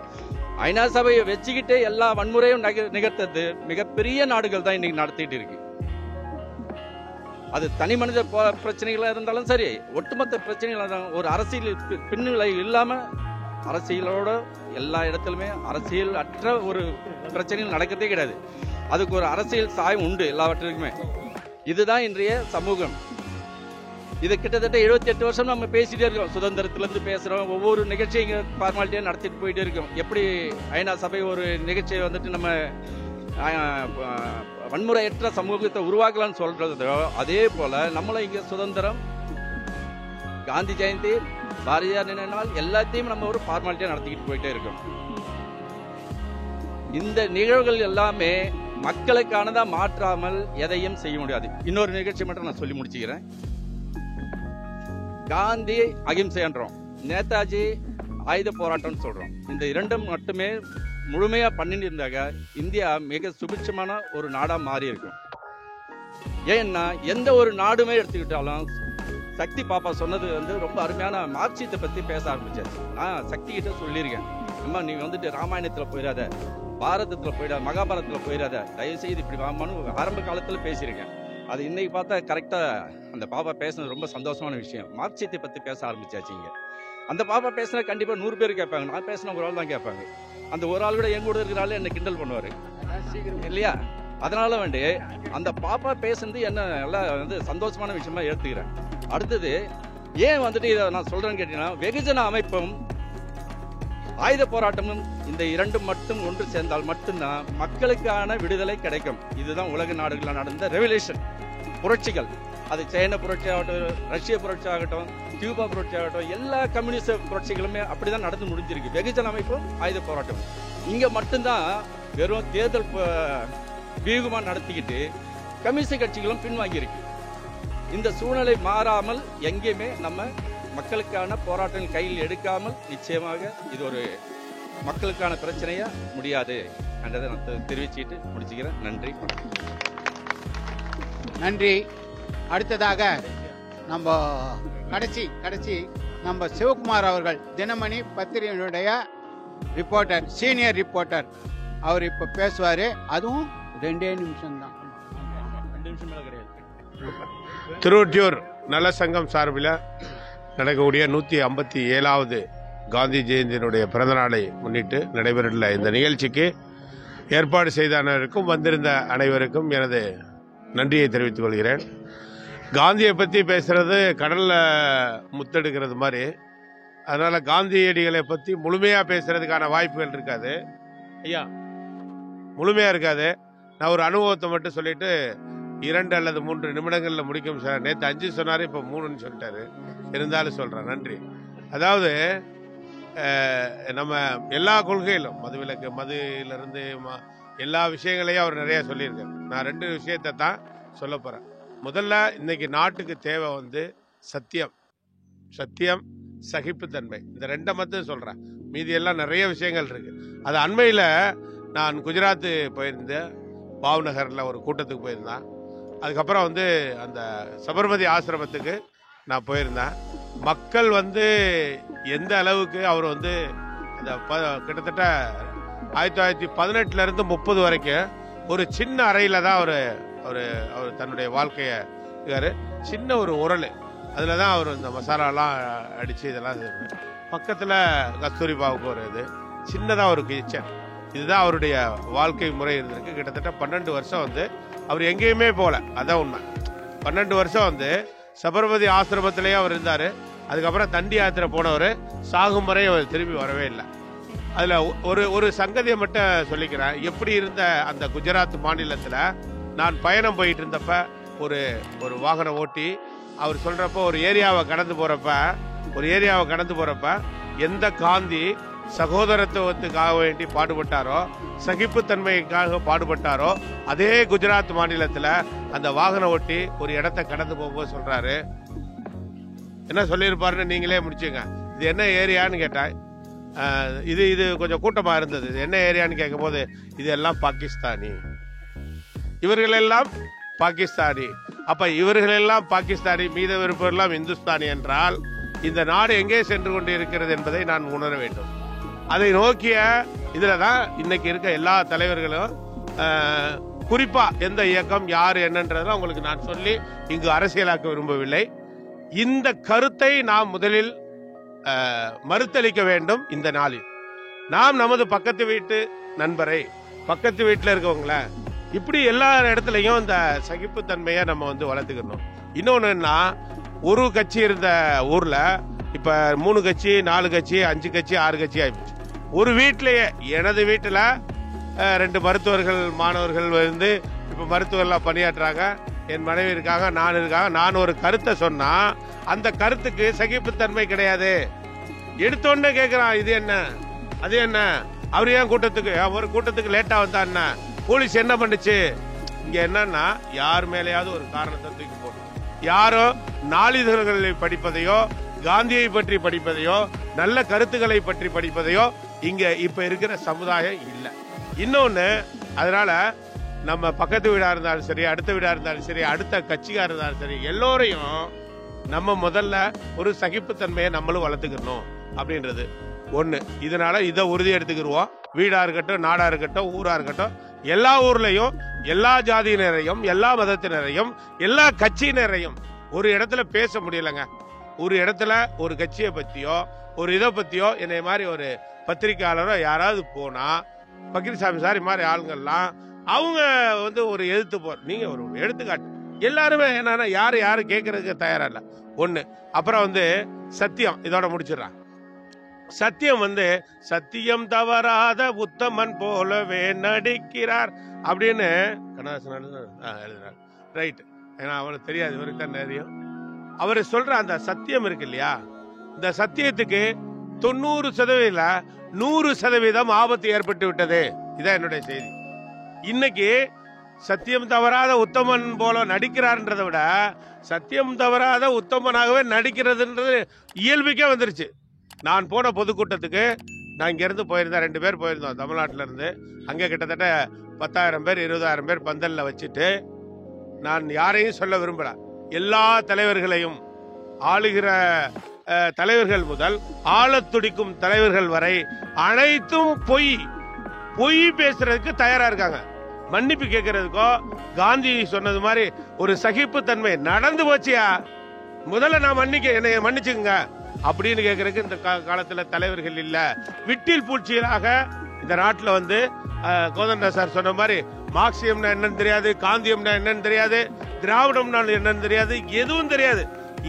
ஐநா சபையை வச்சுக்கிட்டே எல்லா வன்முறையும் நிகழ்த்தது மிகப்பெரிய நாடுகள் தான் இன்னைக்கு நடத்திட்டு இருக்கு. அது தனி மனித பிரச்சனைகளா இருந்தாலும் சரி, ஒட்டுமொத்த பிரச்சனைகளா, ஒரு அரசியல் பின்னிலை இல்லாம அரசியலோட எல்லா இடத்துலயுமே அரசியல் அற்ற ஒரு பிரச்சனைகள் நடக்கிறதே கிடையாது. அதுக்கு ஒரு அரசியல் சாயம் உண்டு எல்லாவற்றுக்குமே. இதுதான் இன்றைய சமூகம். இது கிட்டத்தட்ட 78 வருஷம் நம்ம பேசிட்டே இருக்கோம். சுதந்திரத்துல இருந்து பேசுறோம், ஒவ்வொரு நிகழ்ச்சியும் ஃபார்மாலிட்டியா நடத்திட்டு போயிட்டே இருக்கோம். எப்படி ஐநா சபை ஒரு நிகழ்ச்சியை வந்துட்டு நம்ம வன்முறையற்ற சமூகத்தை உருவாக்கலாம்னு சொல்றதோ, அதே போல நம்மளும் இங்க சுதந்திரம், காந்தி ஜெயந்தி, பாரதியார் நினைவு நாள் எல்லாத்தையும் நம்ம ஒரு ஃபார்மாலிட்டியா நடத்திக்கிட்டு போயிட்டே இருக்கோம். இந்த நிகழ்வுகள் எல்லாமே மக்களுக்கானதா மாற்றாமல் எதையும் செய்ய முடியாது. இன்னொரு நிகழ்ச்சி மட்டும் நான் சொல்லி முடிச்சுக்கிறேன். காந்தி அகிம்சைன்றோம், நேதாஜி ஆயுத போராட்டம் சொல்றோம். இந்த இரண்டும் மட்டுமே முழுமையா பண்ணிட்டு இருந்தாங்க இந்தியா மிக சுபிட்சமான ஒரு நாடா மாறி இருக்கும். ஏன்னா எந்த ஒரு நாடுமே எடுத்துக்கிட்டாலும், சக்தி பாப்பா சொன்னது வந்து ரொம்ப அருமையான மார்க்சியத்தை பத்தி பேச ஆரம்பிச்சாச்சு. நான் சக்தி கிட்ட சொல்லியிருக்கேன், அம்மா நீ வந்துட்டு ராமாயணத்துல போயிடாத, பாரதத்தில் போயிடாத, மகாபாரதத்தில் போயிடாத, தயவுசெய்து இப்படி மனு ஆரம்ப காலத்தில் பேசியிருக்கேன். அது இன்னைக்கு பார்த்தா கரெக்டாக அந்த பாப்பா பேசுனது ரொம்ப சந்தோஷமான விஷயம். மார்க்சியத்தை பற்றி பேச ஆரம்பிச்சாச்சிங்க. அந்த பாப்பா பேசினா கண்டிப்பாக 100 பேர் கேட்பாங்க. நான் பேசின ஒரு ஆள் தான் கேட்பாங்க. அந்த ஒரு ஆள் கூட என் கூட இருக்கிறாள் என்னை கிண்டல் பண்ணுவார் இல்லையா? அதனால வேண்டி அந்த பாப்பா பேசுனது என்ன நல்லா சந்தோஷமான விஷயமா எடுத்துக்கிறேன். அடுத்தது ஏன் இதை நான் சொல்றேன்னு கேட்டீங்கன்னா, வெகுஜன அமைப்பும் ஆயுத போராட்டமும் இந்த இரண்டும் மட்டும் ஒன்று சேர்ந்தால் மட்டும்தான் மக்களுக்கான விடுதலை கிடைக்கும். இதுதான் உலக நாடுகளில் நடந்த ரெவல்யூஷன், புரட்சிகள். அது சைனா புரட்சி ஆகட்டும், ரஷ்ய புரட்சி ஆகட்டும், கியூபா புரட்சி ஆகட்டும், எல்லா கம்யூனிஸ்ட் புரட்சிகளுமே அப்படிதான் நடந்து முடிஞ்சிருக்கு. வெகுஜன அமைப்பும் ஆயுத போராட்டம். இங்க மட்டும்தான் வெறும் தேர்தல் வியூகமா நடத்திக்கிட்டு கம்யூனிஸ்ட் கட்சிகளும் பின்வாங்கி இருக்கு. இந்த சூழ்நிலை மாறாமல் எங்கேயுமே நம்ம மக்களுக்கான போராட்டங்கள் கையில் எடுக்காமல் நிச்சயமாக இது ஒரு மக்களுக்கான பிரச்சனையா முடியாது என்றதை நான் தெரிவிச்சுட்டு முடிச்சுக்கிறேன். நன்றி. நன்றி. அடுத்ததாக நம்ம கடைசி நம்ம சிவகுமார் அவர்கள், தினமணி பத்திரிகையினுடைய ரிப்போர்ட்டர், சீனியர் ரிப்போர்ட்டர், அவர் இப்ப பேசுவாரு. அதுவும் 2 நிமிஷம் தான். 2 நிமிஷம் மேல கிடையாது. திருவொற்றியூர் நல சங்கம் சார்பில் நடக்கக்கூடிய 157வது காந்தி ஜெயந்தியினுடைய பிறந்தநாளை முன்னிட்டு நடைபெறவுள்ள இந்த நிகழ்ச்சிக்கு ஏற்பாடு செய்த அனைவருக்கும், வந்திருந்த அனைவருக்கும் எனது நன்றியை தெரிவித்துக் கொள்கிறேன். காந்தியை பற்றி பேசுறது கடலில் முத்தெடுக்கிறது மாதிரி, அதனால காந்தியடிகளை பற்றி முழுமையாக பேசுறதுக்கான வாய்ப்புகள் இருக்காது ஐயா, முழுமையாக இருக்காது. நான் ஒரு அனுபவத்தை மட்டும் சொல்லிட்டு 2 அல்லது 3 நிமிடங்களில் முடிக்கும் சார். நேற்று 5 சொன்னார், இப்போ 3ன்னு சொல்லிட்டாரு. இருந்தாலும் சொல்கிறேன். நன்றி. அதாவது நம்ம எல்லா கொள்கையிலும் மதுவிலக்கு, மதுவிலிருந்து எல்லா விஷயங்களையும் அவர் நிறைய சொல்லியிருக்காரு. நான் 2 விஷயத்தை தான் சொல்ல போகிறேன். முதல்ல இன்னைக்கு நாட்டுக்கு தேவை சத்தியம், சகிப்புத்தன்மை. இந்த 2 மட்டும் சொல்கிறேன். மீதி எல்லாம் நிறைய விஷயங்கள் இருக்கு. அது அண்மையில் நான் குஜராத்து போயிருந்தேன், பாவ்நகரில் ஒரு கூட்டத்துக்கு போயிருந்தேன். அதுக்கப்புறம் அந்த சபர்மதி ஆசிரமத்துக்கு நான் போயிருந்தேன். மக்கள் எந்த அளவுக்கு அவர் அந்த கிட்டத்தட்ட 1918 30 வரைக்கும் ஒரு சின்ன அறையில தான் அவர் தன்னுடைய வாழ்க்கையை இருக்காரு. சின்ன ஒரு உரல், அதில் தான் அவர் இந்த மசாலாலாம் அடித்து இதெல்லாம் பக்கத்தில் கஸ்தூரிபாவுக்கு ஒரு இது சின்னதாக ஒரு கிச்சன். இதுதான் அவருடைய வாழ்க்கை முறை இருந்திருக்கு. கிட்டத்தட்ட 12 வருஷம் அவர் எங்கேயுமே போகல. அதான் உண்மை. 12 வருஷம் சபர்மதி ஆசிரமத்திலேயே அவர் இருந்தார். அதுக்கப்புறம் தண்டி யாத்திரை போனவர் சாகும் வரை அவர் திரும்பி வரவே இல்லை. அதில் ஒரு சங்கதியை மட்டும் சொல்லிக்கிறேன். எப்படி இருந்த அந்த குஜராத் மாநிலத்தில் நான் பயணம் போயிட்டு இருந்தப்ப ஒரு வாகனம் ஓட்டி அவர் சொல்றப்ப ஒரு ஏரியாவை கடந்து போறப்ப எந்த காந்தி சகோதரத்துவத்துக்காக வேண்டி பாடுபட்டாரோ, சகிப்புத்தன்மைக்காக பாடுபட்டாரோ, அதே குஜராத் மாநிலத்தில் அந்த வாகனம் ஓட்டி ஒரு இடத்தை கடந்து போகும்போது சொல்றாரு, என்ன சொல்லியிருப்பாருன்னு நீங்களே முடிச்சுங்க. இது என்ன ஏரியான்னு கேட்டேன். இது கொஞ்சம் கூட்டமா இருந்தது. இது என்ன ஏரியான்னு கேட்கும் போது, இதெல்லாம் பாகிஸ்தானி, இவர்களெல்லாம் பாகிஸ்தானி. அப்ப இவர்களெல்லாம் பாகிஸ்தானி, மீத விருப்பெல்லாம் இந்துஸ்தானி என்றால் இந்த நாடு எங்கே சென்று கொண்டு இருக்கிறது என்பதை நான் உணர வேண்டும். அதை நோக்கிய இதுலதான் இன்னைக்கு இருக்க எல்லா தலைவர்களும், குறிப்பா எந்த இயக்கம் யார் என்னன்றதெல்லாம் உங்களுக்கு நான் சொல்லி இங்கு அரசியலாக்க விரும்பவில்லை. இந்த கருத்தை நாம் முதலில் மறுத்தளிக்க வேண்டும். இந்த நாளில் நாம் நமது பக்கத்து வீட்டு நண்பரை, பக்கத்து வீட்டில் இருக்கவங்கள, இப்படி எல்லா இடத்துலையும் இந்த சகிப்புத்தன்மையை நம்ம வளர்த்துக்கணும். இன்னொன்னுன்னா, ஒரு கட்சி இருந்த ஊர்ல இப்ப 3 கட்சி 4 கட்சி 5 கட்சி 6 கட்சி ஆயிடுச்சு. ஒரு வீட்டிலேயே, எனது வீட்டுல 2 மருத்துவர்கள் மாணவர்கள் இப்ப மருத்துவர்கள்லாம் பணியாற்றுறாங்க. என் மனைவி இருக்காங்க, நான் ஒரு கருத்தை சொன்னா அந்த கருத்துக்கு சகிப்புத்தன்மை கிடையாது. எடுத்தோன்னு கேட்கிறான், இது என்ன அது என்ன, அவர் ஏன் கூட்டத்துக்கு லேட்டா வந்தா என்ன, போலீஸ் என்ன பண்ணுச்சு. இங்க என்னன்னா, யார் மேலேயாவது ஒரு காரணத்தை தூக்கி போடணும். யாரோ நாளிதழ்களை படிப்பதையோ, காந்தியை பற்றி படிப்பதையோ, நல்ல கருத்துக்களை பற்றி படிப்பதையோ இங்க இப்ப இருக்கிற சமுதாயம் இல்ல. இன்னொன்னு, அதனால நம்ம பக்கத்து வீடா இருந்தாலும் சரி, அடுத்த வீடா இருந்தாலும் சரி, அடுத்த கட்சியா இருந்தாலும் சரி, எல்லோரையும் நம்ம முதல்ல ஒரு சகிப்புத்தன்மையை நம்மளும் வளர்த்துக்கணும் அப்படின்றது. ஒண்ணு. இதனால இதை உறுதி எடுத்துக்கிடுவோம். வீடா இருக்கட்டும், நாடா இருக்கட்டும், ஊரா இருக்கட்டும், எல்லா ஊர்லயும் எல்லா ஜாதியினரையும், எல்லா மதத்தினரையும், எல்லா கட்சியினரையும் ஒரு இடத்துல பேச முடியலங்க. ஒரு இடத்துல ஒரு கட்சியை பத்தியோ ஒரு இதை பத்தியோ என்னை மாதிரி ஒரு பத்திரிகையாளரோ யாராவது போனா, பக்கீர்சாமி சார் மாதிரி ஆளுங்கள்லாம் அவங்க ஒரு எதிர்த்து நீங்க ஒரு எடுத்துக்காட்டு. எல்லாருமே என்னன்னா யாரு கேட்கறதுக்கு தயாரா இல்ல. ஒண்ணு. அப்புறம் சத்தியம், இதோட முடிச்சிடறான். சத்தியம் சத்தியம் தவறாத உத்தமன் போலவே நடிக்கிறார் அப்படின்னு கண்ணதாசன் எழுதுறார். ரைட். ஏன்னா அவனுக்கு தெரியாது, இவருக்கு தான் தெரியும். அவர் சொல்ற அந்த சத்தியம் இருக்கு இல்லையா, இந்த சத்தியத்துக்கு 90% 100% ஆபத்து ஏற்பட்டு விட்டது. இதான் என்னுடைய செய்தி. இன்னைக்கு சத்தியம் தவறாத உத்தமன் போல நடிக்கிறார்ன்றதை விட சத்தியம் தவறாத உத்தமனாகவே நடிக்கிறதுன்றது இயல்புக்கே வந்துருச்சு. நான் போன பொதுக்கூட்டத்துக்கு நான் இங்கிருந்து போயிருந்தேன், 2 பேர் போயிருந்தோம் தமிழ்நாட்டில இருந்து. அங்கே கிட்டத்தட்ட 10,000 பேர் 20,000 பேர் பந்தல்ல வச்சுட்டு, நான் யாரையும் சொல்ல விரும்பல, எல்லா தலைவர்களையும், ஆளுகிற தலைவர்கள் முதல் ஆளத் துடிக்கும் தலைவர்கள் வரை அனைத்தும் பொய் பேசுறதுக்கு தயாரா இருக்காங்க. மன்னிப்பு கேட்கறதுக்கோ, காந்தி சொன்னது மாதிரி ஒரு சகிப்புத்தன்மை நடந்து போச்சியா, முதல்ல நான் என்னை மன்னிச்சுங்க அப்படின்னு கேட்கறதுக்கு இந்த காலத்துல தலைவர்கள் இல்ல. விட்டில் பூச்சிகளாக இந்த நாட்டில் கோதண்டா சார் சொன்ன மாதிரி மார்க்சியம்னா என்னன்னு தெரியாது, காந்தியம்னா என்னன்னு தெரியாது, திராவிடம்னா என்னன்னு தெரியாது,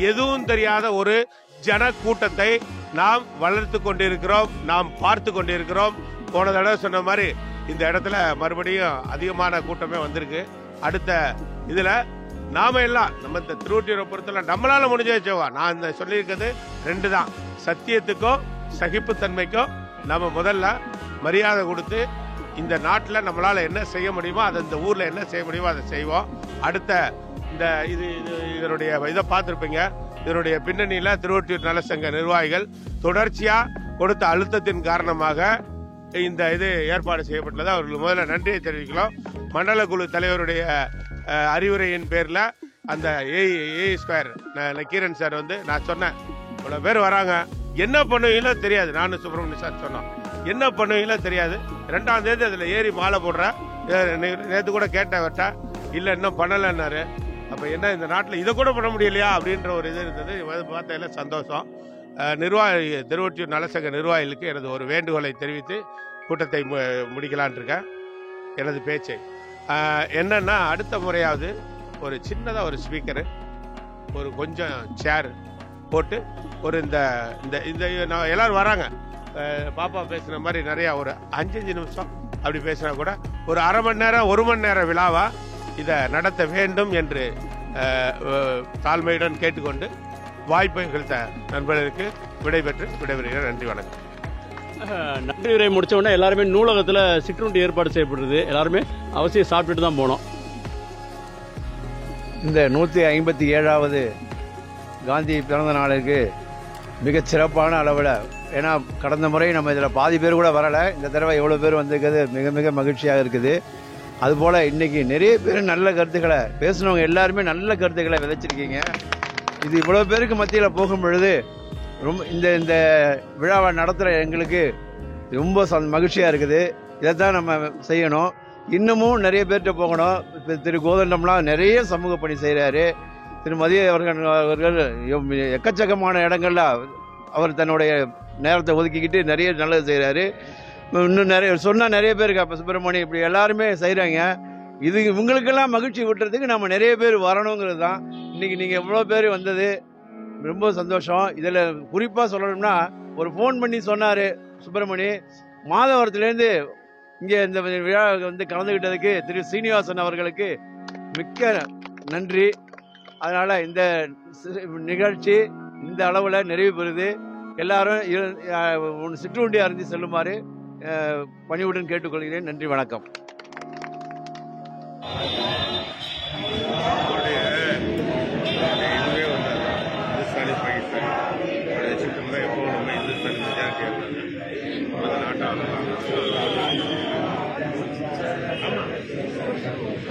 எதுவும் தெரியாத ஒரு ஜன கூட்டத்தை நாம் வளர்த்து கொண்டிருக்கிறோம், நாம் பார்த்து கொண்டிருக்கிறோம். போன தடவை சொன்ன மாதிரி இந்த இடத்துல மறுபடியும் அதிகமான கூட்டமே வந்திருக்கு. அடுத்த இதுல நாம எல்லாம் நம்ம இந்த திருவொற்றியூரை பொறுத்தல நம்மளால முடிஞ்ச வச்சோவா. நான் இந்த சொல்லியிருக்கிறது 2 தான். சத்தியத்துக்கும் சகிப்புத்தன்மைக்கும் நம்ம முதல்ல மரியாதை கொடுத்து இந்த நாட்டில் நம்மளால என்ன செய்ய முடியுமோ அதை, இந்த ஊர்ல என்ன செய்ய முடியுமோ அதை செய்வோம். அடுத்த இந்த இதனுடைய இதை பார்த்துருப்பீங்க. இதனுடைய பின்னணியில திருவொற்றியூர் நலசங்க நிர்வாகிகள் தொடர்ச்சியா கொடுத்த அழுத்தத்தின் காரணமாக இந்த இது ஏற்பாடு செய்யப்பட்டது. அவர்களுக்கு முதல்ல நன்றியை தெரிவிக்கலாம். மண்டல குழு தலைவருடைய அறிவுரையின் பேர்ல அந்த A² நக்கீரன் சார் நான் சொன்னேன், இவ்வளவு பேர் வராங்க, என்ன பண்ணுவீங்களோ தெரியாது. நானும் சுப்பிரமணியம் சார் சொன்னோம், என்ன பண்ணுவீங்களோ தெரியாது. 2ஆம் தேதி அதுல ஏறி மாலை போடுற, நேற்று கூட கேட்ட இல்ல இன்னும் பண்ணலன்னாரு. அப்ப என்ன இந்த நாட்டில் இதை கூட பண்ண முடியலையா அப்படின்ற ஒரு இது இருந்தது. பார்த்ததுல சந்தோஷம். நிர்வாகி திருவொற்றியூர் நலசங்க நிர்வாகிகளுக்கு எனது ஒரு வேண்டுகோளை தெரிவித்து கூட்டத்தை முடிக்கலான் இருக்கேன். எனது பேச்சை என்னன்னா, அடுத்த முறையாவது ஒரு சின்னதாக ஒரு ஸ்பீக்கரு, ஒரு கொஞ்சம் சேர் போட்டு ஒரு இந்த எல்லாரும் வராங்க, பாப்பா பேசுன மாதிரி நிறைய ஒரு 5 நிமிஷம் அப்படி பேசினா கூட ஒரு அரை மணி நேரம் 1 மணி நேரம் விழாவா இதை நடத்த வேண்டும் என்று தாழ்மையுடன் கேட்டுக்கொண்டு வாய்ப்பை கொடுத்த நண்பர்களுக்கு விடைபெறுகிறேன். நன்றி, வணக்கம். நன்றி உரை முடிச்ச உடனே எல்லாருமே நூலகத்தில் சிற்றுண்டி ஏற்பாடு செய்யப்படுறது, எல்லாருமே அவசியம் சாப்பிட்டுட்டு தான் போனோம். இந்த 157வது காந்தி பிறந்த நாளுக்கு மிகச் சிறப்பான அளவில், ஏன்னா கடந்த முறை நம்ம இதில் பாதி பேர் கூட வரலை, இந்த தடவை எவ்வளோ பேர் வந்திருக்கிறது மிக மிக மகிழ்ச்சியாக இருக்குது. அதுபோல் இன்னைக்கு நிறைய பேர் நல்ல கருத்துக்களை பேசினவங்க, எல்லாருமே நல்ல கருத்துக்களை விதைச்சிருக்கீங்க. இது இவ்வளோ பேருக்கு மத்தியில் போகும் பொழுது ரொம்ப இந்த விழாவை நடத்துகிற எங்களுக்கு ரொம்ப மகிழ்ச்சியாக இருக்குது. இதைத்தான் நம்ம செய்யணும். இன்னமும் நிறைய பேர்கிட்ட போகணும். இப்போ திரு கோதண்டம்லாம் நிறைய சமூக பணி செய்கிறாரு. திரு மதிய அவர்கள் எக்கச்சக்கமான இடங்கள்ல அவர் தன்னுடைய நேரத்தை ஒதுக்கிக்கிட்டு நிறைய நல்லது செய்கிறாரு. இன்னும் நிறைய சொன்னால் நிறைய பேர் இருக்கா, இப்போ சுப்பிரமணியம் இப்படி எல்லாருமே செய்கிறாங்க. இது இவங்களுக்கெல்லாம் மகிழ்ச்சி விட்டுறதுக்கு நம்ம நிறைய பேர் வரணுங்கிறது தான். இன்னைக்கு நீங்கள் எவ்வளோ பேர் வந்தது ரொம்ப சந்தோஷம். இதில் குறிப்பாக சொல்லணும்னா, ஒரு ஃபோன் பண்ணி சொன்னார் சுப்பிரமணி, மாதவரத்துலேருந்து இங்கே இந்த விழா கலந்துக்கிட்டதுக்கு திரு சீனிவாசன் அவர்களுக்கு மிக்க நன்றி. அதனால் இந்த நிகழ்ச்சி இந்த அளவில் நிறைவு பெறுது. எல்லாரும் சிற்றுண்டி அருந்தி செல்லுமாறு பணிவுடன் கேட்டுக்கொள்கிறேன். நன்றி, வணக்கம்.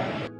ஆமா.